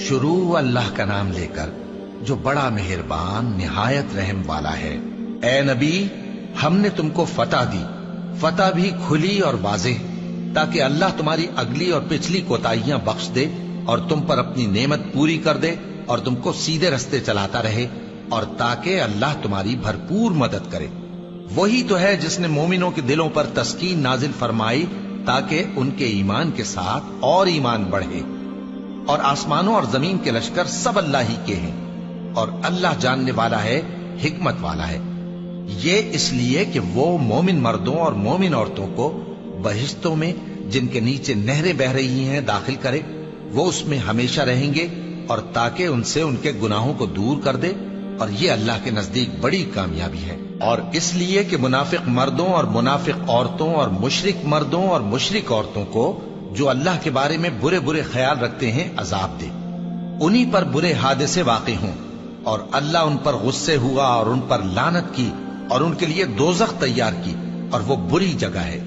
شروع اللہ کا نام لے کر جو بڑا مہربان نہایت رحم والا ہے۔ اے نبی، ہم نے تم کو فتح دی، فتح بھی کھلی اور واضح، تاکہ اللہ تمہاری اگلی اور پچھلی کوتاہیاں بخش دے اور تم پر اپنی نعمت پوری کر دے اور تم کو سیدھے رستے چلاتا رہے، اور تاکہ اللہ تمہاری بھرپور مدد کرے۔ وہی تو ہے جس نے مومنوں کے دلوں پر تسکین نازل فرمائی تاکہ ان کے ایمان کے ساتھ اور ایمان بڑھے۔ اور آسمانوں اور زمین کے لشکر سب اللہ ہی کے ہیں، اور اللہ جاننے والا ہے، حکمت والا ہے۔ یہ اس لیے کہ وہ مومن مردوں اور مومن عورتوں کو بہشتوں میں جن کے نیچے نہریں بہ رہی ہیں داخل کرے، وہ اس میں ہمیشہ رہیں گے، اور تاکہ ان سے ان کے گناہوں کو دور کر دے، اور یہ اللہ کے نزدیک بڑی کامیابی ہے۔ اور اس لیے کہ منافق مردوں اور منافق عورتوں اور مشرک مردوں اور مشرک عورتوں کو جو اللہ کے بارے میں برے برے خیال رکھتے ہیں عذاب دے، انہی پر برے حادثے واقع ہوں، اور اللہ ان پر غصے ہوا اور ان پر لعنت کی اور ان کے لیے دوزخ تیار کی، اور وہ بری جگہ ہے۔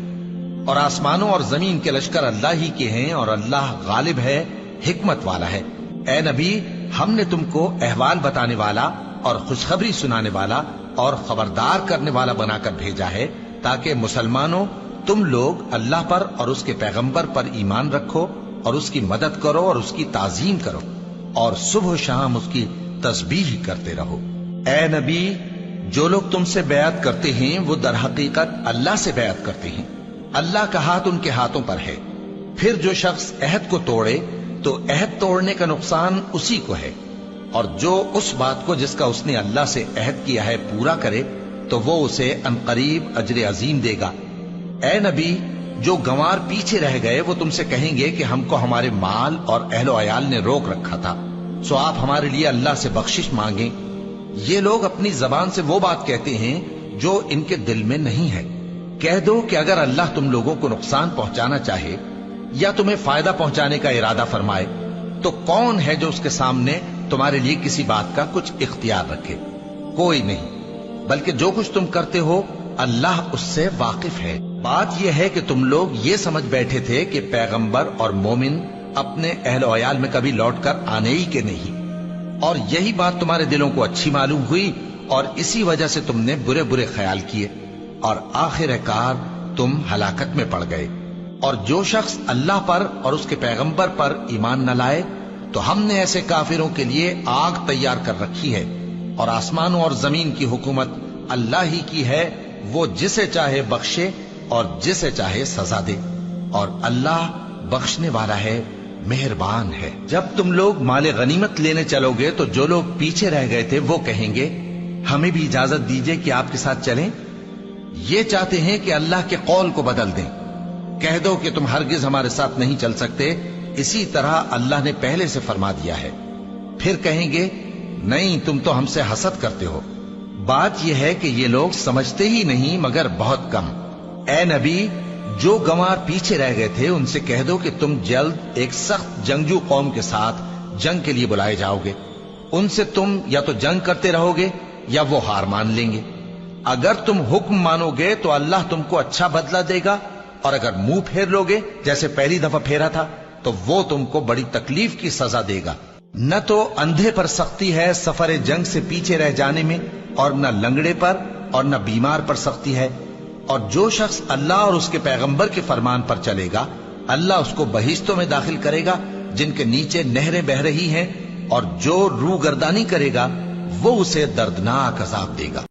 اور آسمانوں اور زمین کے لشکر اللہ ہی کے ہیں، اور اللہ غالب ہے، حکمت والا ہے۔ اے نبی، ہم نے تم کو احوال بتانے والا اور خوشخبری سنانے والا اور خبردار کرنے والا بنا کر بھیجا ہے، تاکہ مسلمانوں تم لوگ اللہ پر اور اس کے پیغمبر پر ایمان رکھو اور اس کی مدد کرو اور اس کی تعظیم کرو، اور صبح و شام اس کی تسبیح کرتے رہو۔ اے نبی، جو لوگ تم سے بیعت کرتے ہیں وہ در حقیقت اللہ سے بیعت کرتے ہیں، اللہ کا ہاتھ ان کے ہاتھوں پر ہے۔ پھر جو شخص عہد کو توڑے تو عہد توڑنے کا نقصان اسی کو ہے، اور جو اس بات کو جس کا اس نے اللہ سے عہد کیا ہے پورا کرے تو وہ اسے عنقریب اجر عظیم دے گا۔ اے نبی، جو گنوار پیچھے رہ گئے وہ تم سے کہیں گے کہ ہم کو ہمارے مال اور اہل و عیال نے روک رکھا تھا، سو آپ ہمارے لیے اللہ سے بخشش مانگیں۔ یہ لوگ اپنی زبان سے وہ بات کہتے ہیں جو ان کے دل میں نہیں ہے۔ کہہ دو کہ اگر اللہ تم لوگوں کو نقصان پہنچانا چاہے یا تمہیں فائدہ پہنچانے کا ارادہ فرمائے تو کون ہے جو اس کے سامنے تمہارے لیے کسی بات کا کچھ اختیار رکھے؟ کوئی نہیں، بلکہ جو کچھ تم کرتے ہو اللہ اس سے واقف ہے۔ بات یہ ہے کہ تم لوگ یہ سمجھ بیٹھے تھے کہ پیغمبر اور مومن اپنے اہل و عیال میں کبھی لوٹ کر آنے ہی کے نہیں، اور یہی بات تمہارے دلوں کو اچھی معلوم ہوئی اور اسی وجہ سے تم نے برے برے خیال کیے، اور آخر کار تم ہلاکت میں پڑ گئے۔ اور جو شخص اللہ پر اور اس کے پیغمبر پر ایمان نہ لائے تو ہم نے ایسے کافروں کے لیے آگ تیار کر رکھی ہے، اور آسمانوں اور زمین کی حکومت اللہ ہی کی ہے، وہ جسے چاہے بخشے اور جسے چاہے سزا دے، اور اللہ بخشنے والا ہے، مہربان ہے۔ جب تم لوگ مال غنیمت لینے چلو گے تو جو لوگ پیچھے رہ گئے تھے وہ کہیں گے ہمیں بھی اجازت دیجئے کہ آپ کے ساتھ چلیں۔ یہ چاہتے ہیں کہ اللہ کے قول کو بدل دیں۔ کہہ دو کہ تم ہرگز ہمارے ساتھ نہیں چل سکتے، اسی طرح اللہ نے پہلے سے فرما دیا ہے۔ پھر کہیں گے نہیں، تم تو ہم سے حسد کرتے ہو۔ بات یہ ہے کہ یہ لوگ سمجھتے ہی نہیں مگر بہت کم۔ اے نبی، جو گنوار پیچھے رہ گئے تھے ان سے کہہ دو کہ تم جلد ایک سخت جنگجو قوم کے ساتھ جنگ کے لیے بلائے جاؤ گے، ان سے تم یا تو جنگ کرتے رہو گے یا وہ ہار مان لیں گے۔ اگر تم حکم مانو گے تو اللہ تم کو اچھا بدلہ دے گا، اور اگر منہ پھیر لو گے جیسے پہلی دفعہ پھیرا تھا تو وہ تم کو بڑی تکلیف کی سزا دے گا۔ نہ تو اندھے پر سختی ہے سفر جنگ سے پیچھے رہ جانے میں، اور نہ لنگڑے پر اور نہ بیمار پر سختی ہے۔ اور جو شخص اللہ اور اس کے پیغمبر کے فرمان پر چلے گا اللہ اس کو بہشتوں میں داخل کرے گا جن کے نیچے نہریں بہ رہی ہیں، اور جو روگردانی کرے گا وہ اسے دردناک عذاب دے گا۔